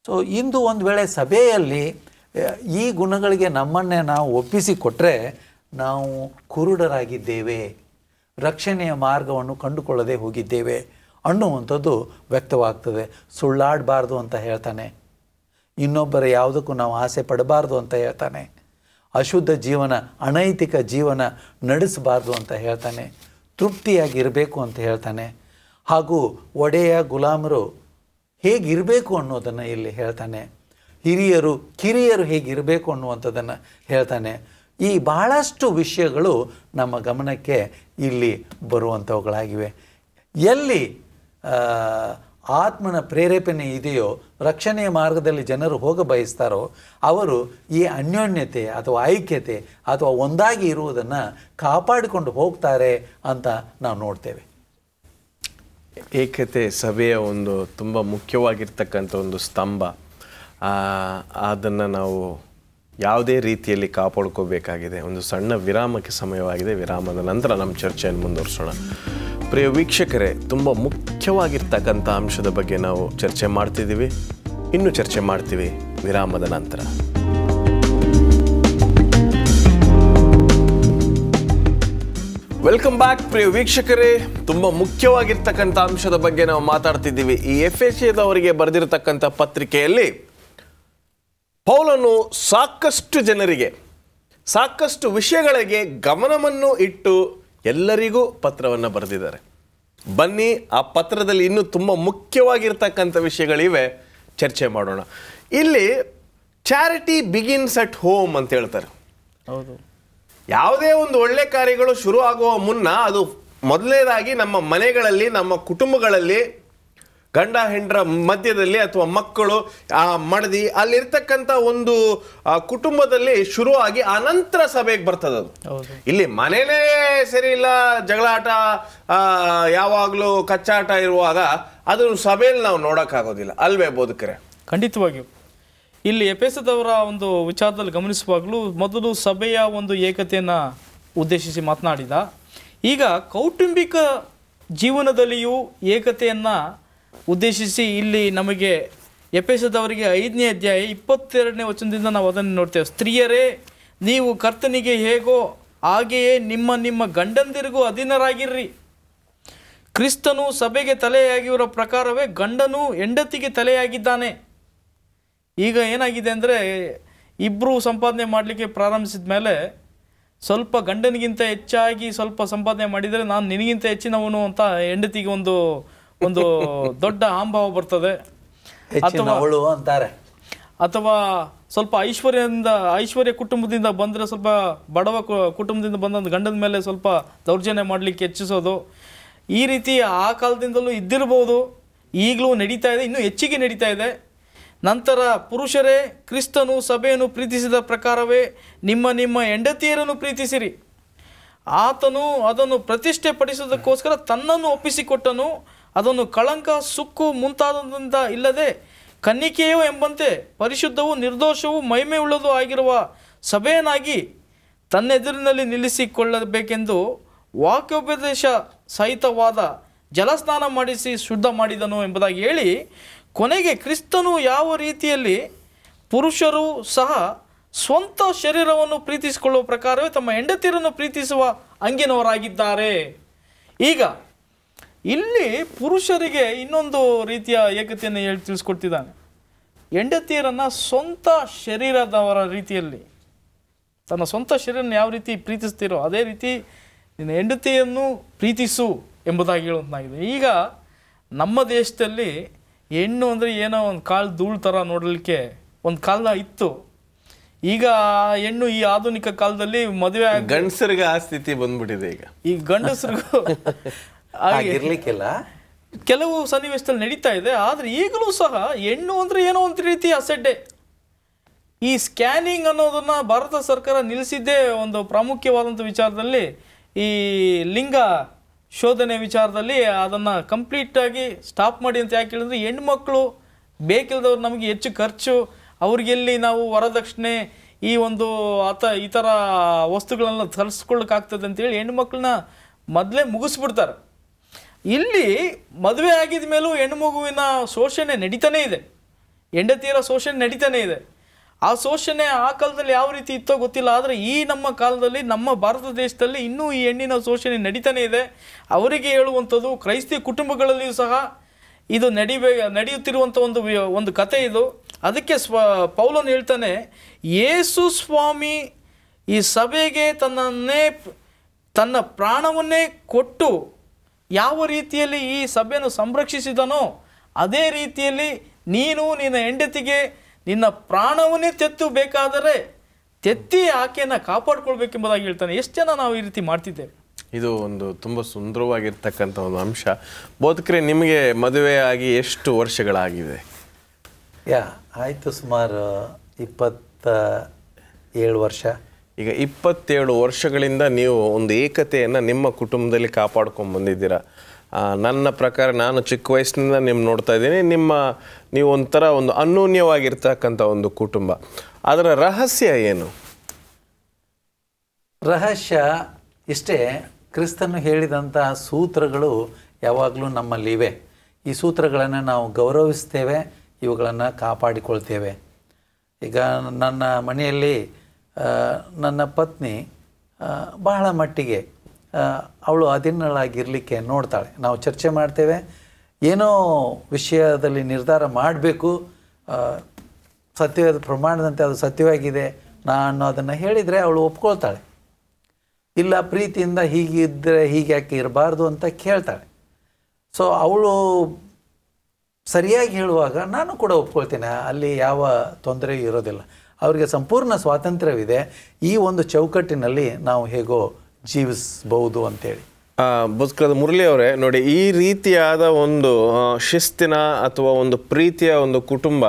ಸೊ ಇಂದು ಒಂದು ವೇಳೆ ಸಭೆಯಲ್ಲಿ ಈ ಗುಣಗಳಿಗೆ ನಮ್ಮನ್ನೇ ನಾವು ಒಪ್ಪಿಸಿಕೊಟ್ರೆ ನಾವು ಕುರುಡರಾಗಿದ್ದೇವೆ, ರಕ್ಷಣೆಯ ಮಾರ್ಗವನ್ನು ಕಂಡುಕೊಳ್ಳದೆ ಹೋಗಿದ್ದೇವೆ ಅನ್ನುವಂಥದ್ದು ವ್ಯಕ್ತವಾಗ್ತದೆ. ಸುಳ್ಳಾಡಬಾರ್ದು ಅಂತ ಹೇಳ್ತಾನೆ, ಇನ್ನೊಬ್ಬರ ಯಾವುದಕ್ಕೂ ನಾವು ಆಸೆ ಪಡಬಾರ್ದು ಅಂತ ಹೇಳ್ತಾನೆ, ಅಶುದ್ಧ ಜೀವನ, ಅನೈತಿಕ ಜೀವನ ನಡೆಸಬಾರ್ದು ಅಂತ ಹೇಳ್ತಾನೆ, ತೃಪ್ತಿಯಾಗಿರಬೇಕು ಅಂತ ಹೇಳ್ತಾನೆ, ಹಾಗೂ ಒಡೆಯ ಗುಲಾಮರು ಹೇಗಿರಬೇಕು ಅನ್ನೋದನ್ನು ಇಲ್ಲಿ ಹೇಳ್ತಾನೆ, ಹಿರಿಯರು ಕಿರಿಯರು ಹೇಗಿರಬೇಕು ಅನ್ನುವಂಥದ್ದನ್ನು ಹೇಳ್ತಾನೆ. ಈ ಬಹಳಷ್ಟು ವಿಷಯಗಳು ನಮ್ಮ ಗಮನಕ್ಕೆ ಇಲ್ಲಿ ಬರುವಂಥವುಗಳಾಗಿವೆ. ಎಲ್ಲಿ ಆತ್ಮನ ಪ್ರೇರೇಪಣೆ ಇದೆಯೋ, ರಕ್ಷಣೆಯ ಮಾರ್ಗದಲ್ಲಿ ಜನರು ಹೋಗ ಬಯಸ್ತಾರೋ, ಅವರು ಈ ಅನ್ಯೋನ್ಯತೆ ಅಥವಾ ಐಕ್ಯತೆ ಅಥವಾ ಒಂದಾಗಿ ಇರುವುದನ್ನು ಕಾಪಾಡಿಕೊಂಡು ಹೋಗ್ತಾರೆ ಅಂತ ನಾವು ನೋಡ್ತೇವೆ. ಏಕತೆ ಸಭೆಯ ಒಂದು ತುಂಬ ಮುಖ್ಯವಾಗಿರ್ತಕ್ಕಂಥ ಒಂದು ಸ್ತಂಭ. ಅದನ್ನು ನಾವು ಯಾವುದೇ ರೀತಿಯಲ್ಲಿ ಕಾಪಾಡ್ಕೋಬೇಕಾಗಿದೆ. ಒಂದು ಸಣ್ಣ ವಿರಾಮಕ್ಕೆ ಸಮಯವಾಗಿದೆ. ವಿರಾಮದ ನಂತರ ನಮ್ಮ ಚರ್ಚೆಯನ್ನು ಮುಂದುವರಿಸೋಣ. ಪ್ರಿಯ ವೀಕ್ಷಕರೇ, ತುಂಬ ಮುಖ್ಯವಾಗಿರ್ತಕ್ಕಂಥ ಅಂಶದ ಬಗ್ಗೆ ನಾವು ಚರ್ಚೆ ಮಾಡ್ತಿದ್ದೀವಿ. ಇನ್ನೂ ಚರ್ಚೆ ಮಾಡ್ತೀವಿ ವಿರಾಮದ ನಂತರ. ವೆಲ್ಕಮ್ ಬ್ಯಾಕ್ ಪ್ರಿಯ ವೀಕ್ಷಕರೇ. ತುಂಬ ಮುಖ್ಯವಾಗಿರ್ತಕ್ಕಂಥ ಅಂಶದ ಬಗ್ಗೆ ನಾವು ಮಾತಾಡ್ತಿದ್ದೀವಿ. ಈ ಎಫೆಸದವರಿಗೆ ಬರೆದಿರತಕ್ಕಂಥ ಪತ್ರಿಕೆಯಲ್ಲಿ ಪೌಲನು ಸಾಕಷ್ಟು ಜನರಿಗೆ ಸಾಕಷ್ಟು ವಿಷಯಗಳಿಗೆ ಗಮನವನ್ನು ಇಟ್ಟು ಎಲ್ಲರಿಗೂ ಪತ್ರವನ್ನು ಬರೆದಿದ್ದಾರೆ. ಬನ್ನಿ ಆ ಪತ್ರದಲ್ಲಿ ಇನ್ನೂ ತುಂಬ ಮುಖ್ಯವಾಗಿರ್ತಕ್ಕಂಥ ವಿಷಯಗಳಿವೆ, ಚರ್ಚೆ ಮಾಡೋಣ. ಇಲ್ಲಿ ಚಾರಿಟಿ ಬಿಗಿನ್ಸ್ ಅಟ್ ಹೋಮ್ ಅಂತ ಹೇಳ್ತಾರೆ. ಹೌದು, ಯಾವುದೇ ಒಂದು ಒಳ್ಳೆ ಕಾರ್ಯಗಳು ಶುರು ಆಗುವ ಮುನ್ನ ಅದು ಮೊದಲನೇದಾಗಿ ನಮ್ಮ ಮನೆಗಳಲ್ಲಿ, ನಮ್ಮ ಕುಟುಂಬಗಳಲ್ಲಿ, ಗಂಡ ಹೆಂಡರ ಮಧ್ಯದಲ್ಲಿ ಅಥವಾ ಮಕ್ಕಳು ಮಡದಿ ಅಲ್ಲಿರ್ತಕ್ಕಂಥ ಒಂದು ಕುಟುಂಬದಲ್ಲಿ ಶುರುವಾಗಿ ಅನಂತರ ಸಭೆಗೆ ಬರ್ತದೆ. ಅದು ಇಲ್ಲಿ ಮನೇನೇ ಸರಿ ಇಲ್ಲ, ಜಗಳಾಟ, ಯಾವಾಗಲೂ ಕಚ್ಚಾಟ ಇರುವಾಗ ಅದು ಸಭೆಯಲ್ಲಿ ನಾವು ನೋಡೋಕ್ಕಾಗೋದಿಲ್ಲ ಅಲ್ವೇ ಬೋಧಕರೇ? ಖಂಡಿತವಾಗಿಯೂ. ಇಲ್ಲಿ ಎಫೆಸದವರ ಒಂದು ವಿಚಾರದಲ್ಲಿ ಗಮನಿಸುವಾಗಲೂ ಮೊದಲು ಸಭೆಯ ಒಂದು ಏಕತೆಯನ್ನು ಉದ್ದೇಶಿಸಿ ಮಾತನಾಡಿದ. ಈಗ ಕೌಟುಂಬಿಕ ಜೀವನದಲ್ಲಿಯೂ ಏಕತೆಯನ್ನು ಉದ್ದೇಶಿಸಿ ಇಲ್ಲಿ ನಮಗೆ ಎಫೆಸದವರಿಗೆ 5ನೇ ಅಧ್ಯಾಯ 22ನೇ ವಚನದಿಂದ ನಾವು ಅದನ್ನು ನೋಡ್ತೇವೆ. ಸ್ತ್ರೀಯರೇ, ನೀವು ಕರ್ತನಿಗೆ ಹೇಗೋ ಹಾಗೆಯೇ ನಿಮ್ಮ ನಿಮ್ಮ ಗಂಡಂದಿರಿಗೂ ಅಧೀನರಾಗಿರ್ರಿ. ಕ್ರಿಸ್ತನು ಸಭೆಗೆ ತಲೆಯಾಗಿರೋ ಪ್ರಕಾರವೇ ಗಂಡನು ಹೆಂಡತಿಗೆ ತಲೆಯಾಗಿದ್ದಾನೆ. ಈಗ ಏನಾಗಿದೆ ಅಂದರೆ, ಇಬ್ಬರು ಸಂಪಾದನೆ ಮಾಡಲಿಕ್ಕೆ ಪ್ರಾರಂಭಿಸಿದ ಮೇಲೆ ಸ್ವಲ್ಪ ಗಂಡನಿಗಿಂತ ಹೆಚ್ಚಾಗಿ ಸ್ವಲ್ಪ ಸಂಪಾದನೆ ಮಾಡಿದರೆ ನಾನು ನಿನಗಿಂತ ಹೆಚ್ಚಿನವನು ಅಂತ ಹೆಂಡತಿಗೆ ಒಂದು ಒಂದು ದೊಡ್ಡ ಅಹಂಭಾವ ಬರ್ತದೆ. ಅಂತಾರೆ. ಅಥವಾ ಸ್ವಲ್ಪ ಐಶ್ವರ್ಯ ಕುಟುಂಬದಿಂದ ಬಂದರೆ ಸ್ವಲ್ಪ ಬಡವ ಕುಟುಂಬದಿಂದ ಬಂದ ಗಂಡನ ಮೇಲೆ ಸ್ವಲ್ಪ ದೌರ್ಜನ್ಯ ಮಾಡಲಿಕ್ಕೆ ಹೆಚ್ಚಿಸೋದು, ಈ ರೀತಿ ಆ ಕಾಲದಿಂದಲೂ ಇದ್ದಿರ್ಬೋದು, ಈಗಲೂ ನಡೀತಾ ಇದೆ, ಇನ್ನೂ ಹೆಚ್ಚಿಗೆ ನಡೀತಾ ಇದೆ. ನಂತರ ಪುರುಷರೇ, ಕ್ರಿಸ್ತನು ಸಭೆಯನ್ನು ಪ್ರೀತಿಸಿದ ಪ್ರಕಾರವೇ ನಿಮ್ಮ ನಿಮ್ಮ ಹೆಂಡತಿಯರನ್ನು ಪ್ರೀತಿಸಿರಿ. ಆತನು ಅದನ್ನು ಪ್ರತಿಷ್ಠೆ ಪಡಿಸೋದಕ್ಕೋಸ್ಕರ ತನ್ನನ್ನು ಒಪ್ಪಿಸಿಕೊಟ್ಟನು. ಅದನ್ನು ಕಳಂಕ, ಸುಕ್ಕು ಮುಂತಾದದಿಂದ ಇಲ್ಲದೆ ಕನ್ನಿಕೆಯೋ ಎಂಬಂತೆ ಪರಿಶುದ್ಧವೂ ನಿರ್ದೋಷವೂ ಮಹಿಮೆ ಉಳ್ಳದೂ ಆಗಿರುವ ಸಭೆಯನ್ನಾಗಿ ತನ್ನೆದುರಿನಲ್ಲಿ ನಿಲ್ಲಿಸಿಕೊಳ್ಳಬೇಕೆಂದು ವಾಕ್ಯೋಪದೇಶ ಸಹಿತವಾದ ಜಲಸ್ನಾನ ಮಾಡಿಸಿ ಶುದ್ಧ ಮಾಡಿದನು ಎಂಬುದಾಗಿ ಹೇಳಿ, ಕೊನೆಗೆ ಕ್ರಿಸ್ತನು ಯಾವ ರೀತಿಯಲ್ಲಿ ಪುರುಷರು ಸಹ ಸ್ವಂತ ಶರೀರವನ್ನು ಪ್ರೀತಿಸಿಕೊಳ್ಳುವ ಪ್ರಕಾರವೇ ತಮ್ಮ ಹೆಂಡತಿಯರನ್ನು ಪ್ರೀತಿಸುವ ಹಂಗಿನವರಾಗಿದ್ದಾರೆ. ಈಗ ಇಲ್ಲಿ ಪುರುಷರಿಗೆ ಇನ್ನೊಂದು ರೀತಿಯ ಏಕತೆಯನ್ನು ತಿಳಿಸ್ಕೊಡ್ತಿದ್ದಾನೆ. ಹೆಂಡತಿಯರನ್ನು ಸ್ವಂತ ಶರೀರದವರ ರೀತಿಯಲ್ಲಿ, ತನ್ನ ಸ್ವಂತ ಶರೀರನ ಯಾವ ರೀತಿ ಪ್ರೀತಿಸ್ತೀರೋ ಅದೇ ರೀತಿ ನಿನ್ನ ಹೆಂಡತಿಯನ್ನು ಪ್ರೀತಿಸು ಎಂಬುದಾಗಿ ಹೇಳುವಂತಾಗಿದೆ. ಈಗ ನಮ್ಮ ದೇಶದಲ್ಲಿ ಹೆಣ್ಣು ಅಂದರೆ ಏನೋ ಒಂದು ಕಾಲು ಧೂಳು ಥರ ನೋಡಲಿಕ್ಕೆ ಒಂದು ಕಾಲ ಇತ್ತು. ಈಗ ಹೆಣ್ಣು ಈ ಆಧುನಿಕ ಕಾಲದಲ್ಲಿ ಮದುವೆ ಗಂಡಸರಿಗೆ ಆ ಸ್ಥಿತಿ ಬಂದ್ಬಿಟ್ಟಿದೆ. ಈಗ ಗಂಡಸರಿಗೂ ಇರ್ಲಿಕ್ಕಿಲ್ಲ, ಕೆಲವು ಸನ್ನಿವೇಶದಲ್ಲಿ ನಡೀತಾ ಇದೆ. ಆದರೆ ಈಗಲೂ ಸಹ ಹೆಣ್ಣು ಅಂದರೆ ಏನೋ ಒಂದು ರೀತಿ ಅಸಡ್ಡೆ. ಈ ಸ್ಕ್ಯಾನಿಂಗ್ ಅನ್ನೋದನ್ನು ಭಾರತ ಸರ್ಕಾರ ನಿಲ್ಲಿಸಿದ್ದೇ ಒಂದು ಪ್ರಾಮುಖ್ಯವಾದಂಥ ವಿಚಾರದಲ್ಲಿ, ಈ ಲಿಂಗ ಶೋಧನೆ ವಿಚಾರದಲ್ಲಿ ಅದನ್ನು ಕಂಪ್ಲೀಟಾಗಿ ಸ್ಟಾಪ್ ಮಾಡಿ ಅಂತ ಯಾಕೆ ಹೇಳಿದ್ರೆ, ಹೆಣ್ಮಕ್ಳು ಬೇಕಿಲ್ಲದವ್ರು ನಮಗೆ ಹೆಚ್ಚು ಖರ್ಚು, ಅವ್ರಿಗೆಲ್ಲಿ ನಾವು ವರದಕ್ಷಿಣೆ ಈ ಒಂದು ಈ ಥರ ವಸ್ತುಗಳನ್ನ ತರಿಸ್ಕೊಳ್ಳೋಕ್ಕಾಗ್ತದೆ ಅಂತೇಳಿ ಹೆಣ್ಮಕ್ಳನ್ನ ಮೊದಲೇ ಮುಗಿಸ್ಬಿಡ್ತಾರೆ. ಇಲ್ಲಿ ಮದುವೆ ಆಗಿದ ಮೇಲೂ ಹೆಣ್ಮಗುವಿನ ಶೋಷಣೆ ನಡೀತಾನೇ ಇದೆ, ಹೆಂಡತಿಯರ ಶೋಷಣೆ ನಡೀತಾನೇ ಇದೆ. ಆ ಶೋಷಣೆ ಆ ಕಾಲದಲ್ಲಿ ಯಾವ ರೀತಿ ಇತ್ತೋ ಗೊತ್ತಿಲ್ಲ, ಆದರೆ ಈ ನಮ್ಮ ಕಾಲದಲ್ಲಿ ನಮ್ಮ ಭಾರತ ದೇಶದಲ್ಲಿ ಇನ್ನೂ ಈ ಹೆಣ್ಣಿನ ಶೋಷಣೆ ನಡೀತಾನೇ ಇದೆ. ಅವರಿಗೆ ಹೇಳುವಂಥದ್ದು ಕ್ರೈಸ್ತ ಕುಟುಂಬಗಳಲ್ಲಿಯೂ ಸಹ ಇದು ನಡೆಯುತ್ತಿರುವಂಥ ಒಂದು ಕತೆ ಇದು. ಅದಕ್ಕೆ ಪೌಲನು ಹೇಳ್ತಾನೆ, ಯೇಸು ಸ್ವಾಮಿ ಈ ಸಭೆಗೆ ತನ್ನ ಪ್ರಾಣವನ್ನೇ ಕೊಟ್ಟು ಯಾವ ರೀತಿಯಲ್ಲಿ ಈ ಸಭೆಯನ್ನು ಸಂರಕ್ಷಿಸಿದನೋ ಅದೇ ರೀತಿಯಲ್ಲಿ ನೀನು ನಿನ್ನ ಹೆಂಡತಿಗೆ ನಿನ್ನ ಪ್ರಾಣವನ್ನೇ ತೆತ್ತು ಬೇಕಾದರೆ ತೆತ್ತಿ ಆಕೆಯನ್ನು ಕಾಪಾಡ್ಕೊಳ್ಬೇಕೆಂಬುದಾಗಿ ಹೇಳ್ತಾನೆ. ಎಷ್ಟು ಜನ ನಾವು ಈ ರೀತಿ ಮಾಡ್ತಿದ್ದೇವೆ? ಇದು ಒಂದು ತುಂಬ ಸುಂದರವಾಗಿರ್ತಕ್ಕಂಥ ಒಂದು ಅಂಶ. ಬೋಧಕರೇ, ನಿಮಗೆ ಮದುವೆ ಆಗಿ ಎಷ್ಟು ವರ್ಷಗಳಾಗಿವೆ? ಆಯಿತು, ಸುಮಾರು 27 ವರ್ಷ. ಈಗ 27 ವರ್ಷಗಳಿಂದ ನೀವು ಒಂದು ಏಕತೆಯನ್ನು ನಿಮ್ಮ ಕುಟುಂಬದಲ್ಲಿ ಕಾಪಾಡ್ಕೊಂಡು ಬಂದಿದ್ದೀರಾ. ನನ್ನ ಪ್ರಕಾರ ನಾನು ಚಿಕ್ಕ ವಯಸ್ಸಿನಿಂದ ನಿಮ್ಮ ನೋಡ್ತಾ ಇದ್ದೀನಿ, ನೀವು ಒಂಥರ ಒಂದು ಅನ್ಯೋನ್ಯವಾಗಿರ್ತಕ್ಕಂಥ ಒಂದು ಕುಟುಂಬ. ಅದರ ರಹಸ್ಯ ಏನು? ರಹಸ್ಯ ಇಷ್ಟೇ, ಕ್ರಿಸ್ತನು ಹೇಳಿದಂಥ ಸೂತ್ರಗಳು ಯಾವಾಗಲೂ ನಮ್ಮಲ್ಲಿವೆ. ಈ ಸೂತ್ರಗಳನ್ನು ನಾವು ಗೌರವಿಸ್ತೇವೆ, ಇವುಗಳನ್ನು ಕಾಪಾಡಿಕೊಳ್ತೇವೆ. ಈಗ ನನ್ನ ಮನೆಯಲ್ಲಿ ನನ್ನ ಪತ್ನಿ ಬಹಳ ಮಟ್ಟಿಗೆ ಅವಳು ಅಧೀನಳಾಗಿರಲಿಕ್ಕೆ ನೋಡ್ತಾಳೆ. ನಾವು ಚರ್ಚೆ ಮಾಡ್ತೇವೆ, ಏನೋ ವಿಷಯದಲ್ಲಿ ನಿರ್ಧಾರ ಮಾಡಬೇಕು, ಸತ್ಯವಾದ ಪ್ರಮಾಣದಂತೆ ಅದು ಸತ್ಯವಾಗಿದೆ ನಾನು ಅದನ್ನು ಹೇಳಿದರೆ ಅವಳು ಒಪ್ಕೊಳ್ತಾಳೆ. ಇಲ್ಲ, ಪ್ರೀತಿಯಿಂದ ಹೀಗಿದ್ದರೆ ಹೀಗೆ ಯಾಕೆ ಇರಬಾರ್ದು ಅಂತ ಕೇಳ್ತಾಳೆ. ಸೊ ಅವಳು ಸರಿಯಾಗಿ ಹೇಳುವಾಗ ನಾನು ಕೂಡ ಒಪ್ಕೊಳ್ತೇನೆ, ಅಲ್ಲಿ ಯಾವ ತೊಂದರೆಯೂ ಇರೋದಿಲ್ಲ. ಅವರಿಗೆ ಸಂಪೂರ್ಣ ಸ್ವಾತಂತ್ರ್ಯವಿದೆ. ಈ ಒಂದು ಚೌಕಟ್ಟಿನಲ್ಲಿ ನಾವು ಹೇಗೋ ಜೀವಿಸಬಹುದು ಅಂತೇಳಿ. ಬದುಕದ ಮುರಳಿ ಅವರೇ, ನೋಡಿ, ಈ ರೀತಿಯಾದ ಒಂದು ಶಿಸ್ತಿನ ಅಥವಾ ಒಂದು ಪ್ರೀತಿಯ ಒಂದು ಕುಟುಂಬ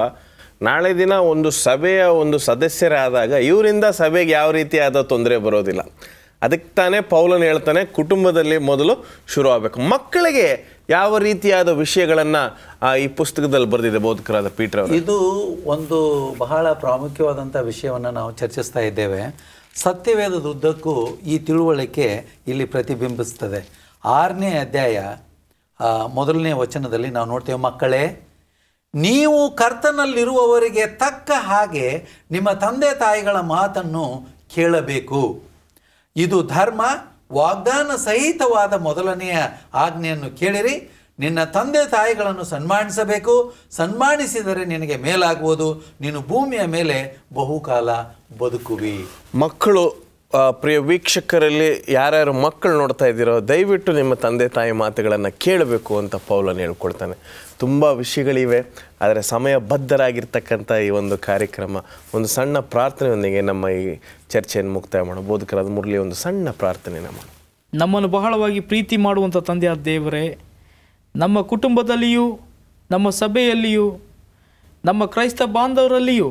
ನಾಳೆ ದಿನ ಒಂದು ಸಭೆಯ ಒಂದು ಸದಸ್ಯರಾದಾಗ ಇವರಿಂದ ಸಭೆಗೆ ಯಾವ ರೀತಿಯಾದ ತೊಂದರೆ ಬರೋದಿಲ್ಲ. ಅದಕ್ಕೆ ತಾನೇ ಪೌಲನು ಹೇಳ್ತಾನೆ, ಕುಟುಂಬದಲ್ಲಿ ಮೊದಲು ಶುರು ಆಗಬೇಕು. ಮಕ್ಕಳಿಗೆ ಯಾವ ರೀತಿಯಾದ ವಿಷಯಗಳನ್ನು ಈ ಪುಸ್ತಕದಲ್ಲಿ ಬರೆದಿದೆ ಬೋಧಕರಾದ ಪೀಟರ್ ಅವರು? ಇದು ಒಂದು ಬಹಳ ಪ್ರಾಮುಖ್ಯವಾದಂಥ ವಿಷಯವನ್ನು ನಾವು ಚರ್ಚಿಸ್ತಾ ಇದ್ದೇವೆ. ಸತ್ಯವೇದದ ಉದ್ದಕ್ಕೂ ಈ ತಿಳುವಳಿಕೆ ಇಲ್ಲಿ ಪ್ರತಿಬಿಂಬಿಸ್ತದೆ. 6ನೇ ಅಧ್ಯಾಯ 1ನೇ ವಚನದಲ್ಲಿ ನಾವು ನೋಡ್ತೇವೆ, ಮಕ್ಕಳೇ, ನೀವು ಕರ್ತನಲ್ಲಿರುವವರಿಗೆ ತಕ್ಕ ಹಾಗೆ ನಿಮ್ಮ ತಂದೆ ತಾಯಿಗಳ ಮಾತನ್ನು ಕೇಳಬೇಕು. ಇದು ಧರ್ಮ. ವಾಗ್ದಾನ ಸಹಿತವಾದ ಮೊದಲನೆಯ ಆಜ್ಞೆಯನ್ನು ಕೇಳಿರಿ. ನಿನ್ನ ತಂದೆ ತಾಯಿಗಳನ್ನು ಸನ್ಮಾನಿಸಬೇಕು, ಸನ್ಮಾನಿಸಿದರೆ ನಿನಗೆ ಮೇಲಾಗುವುದು, ನೀನು ಭೂಮಿಯ ಮೇಲೆ ಬಹುಕಾಲ ಬದುಕುವಿ. ಮಕ್ಕಳು, ಪ್ರಿಯ ವೀಕ್ಷಕರಲ್ಲಿ ಯಾರ್ಯಾರು ಮಕ್ಕಳು ನೋಡ್ತಾ ಇದ್ದೀರೋ, ದಯವಿಟ್ಟು ನಿಮ್ಮ ತಂದೆ ತಾಯಿ ಮಾತುಗಳನ್ನು ಕೇಳಬೇಕು ಅಂತ ಪೌಲನು ಹೇಳ್ಕೊಡ್ತಾನೆ. ತುಂಬ ವಿಷಯಗಳಿವೆ, ಆದರೆ ಸಮಯಬದ್ಧರಾಗಿರ್ತಕ್ಕಂಥ ಈ ಒಂದು ಕಾರ್ಯಕ್ರಮ ಒಂದು ಸಣ್ಣ ಪ್ರಾರ್ಥನೆಯೊಂದಿಗೆ ನಮ್ಮ ಈ ಚರ್ಚೆಯನ್ನು ಮುಕ್ತಾಯ ಮಾಡೋಣ. ಬೋಧಕರಾದ ಮುರಳಿ, ಒಂದು ಸಣ್ಣ ಪ್ರಾರ್ಥನೆಯನ್ನು ಮಾಡೋಣ. ನಮ್ಮನ್ನು ಬಹಳವಾಗಿ ಪ್ರೀತಿ ಮಾಡುವಂಥ ತಂದೆಯಾದ ದೇವರೇ, ನಮ್ಮ ಕುಟುಂಬದಲ್ಲಿಯೂ ನಮ್ಮ ಸಭೆಯಲ್ಲಿಯೂ ನಮ್ಮ ಕ್ರೈಸ್ತ ಬಾಂಧವರಲ್ಲಿಯೂ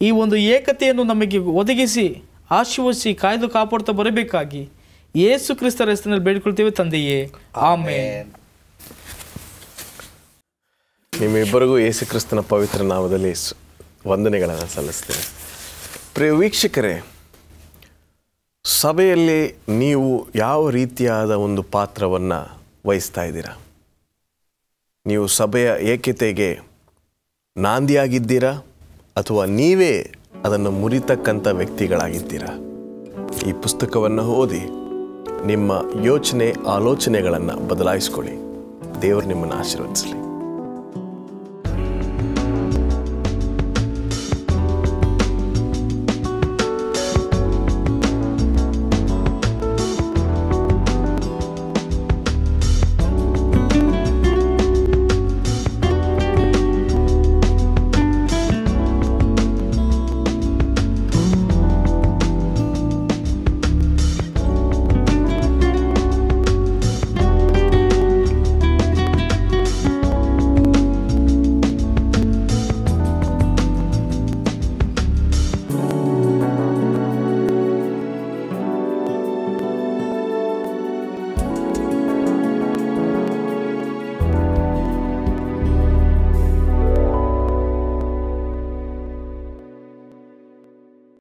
ಈ ಒಂದು ಏಕತೆಯನ್ನು ನಮಗೆ ಒದಗಿಸಿ ಆಶೀರ್ವದಿಸಿ ಕಾಯ್ದು ಕಾಪಾಡ್ತಾ ಬರಬೇಕಾಗಿ ಯೇಸು ಕ್ರಿಸ್ತರ ಹೆಸರಿನಲ್ಲಿ ಬೇಡಿಕೊಳ್ತೇವೆ ತಂದೆಯೇ, ಆಮೆನ್. ನಿಮ್ಮಿಬ್ಬರಿಗೂ ಯೇಸು ಕ್ರಿಸ್ತನ ಪವಿತ್ರ ನಾಮದಲ್ಲಿ ವಂದನೆಗಳನ್ನು ಸಲ್ಲಿಸ್ತೇನೆ. ಪ್ರಿಯ ವೀಕ್ಷಕರೇ, ಸಭೆಯಲ್ಲಿ ನೀವು ಯಾವ ರೀತಿಯಾದ ಒಂದು ಪಾತ್ರವನ್ನು ವಹಿಸ್ತಾ ಇದ್ದೀರಾ? ನೀವು ಸಭೆಯ ಏಕತೆಗೆ ನಾಂದಿಯಾಗಿದ್ದೀರಾ ಅಥವಾ ನೀವೇ ಅದನ್ನು ಮುರಿತಕ್ಕಂಥ ವ್ಯಕ್ತಿಗಳಾಗಿದ್ದೀರಾ? ಈ ಪುಸ್ತಕವನ್ನು ಓದಿ ನಿಮ್ಮ ಯೋಚನೆ ಆಲೋಚನೆಗಳನ್ನು ಬದಲಾಯಿಸ್ಕೊಳ್ಳಿ. ದೇವರು ನಿಮ್ಮನ್ನು ಆಶೀರ್ವದಿಸಲಿ.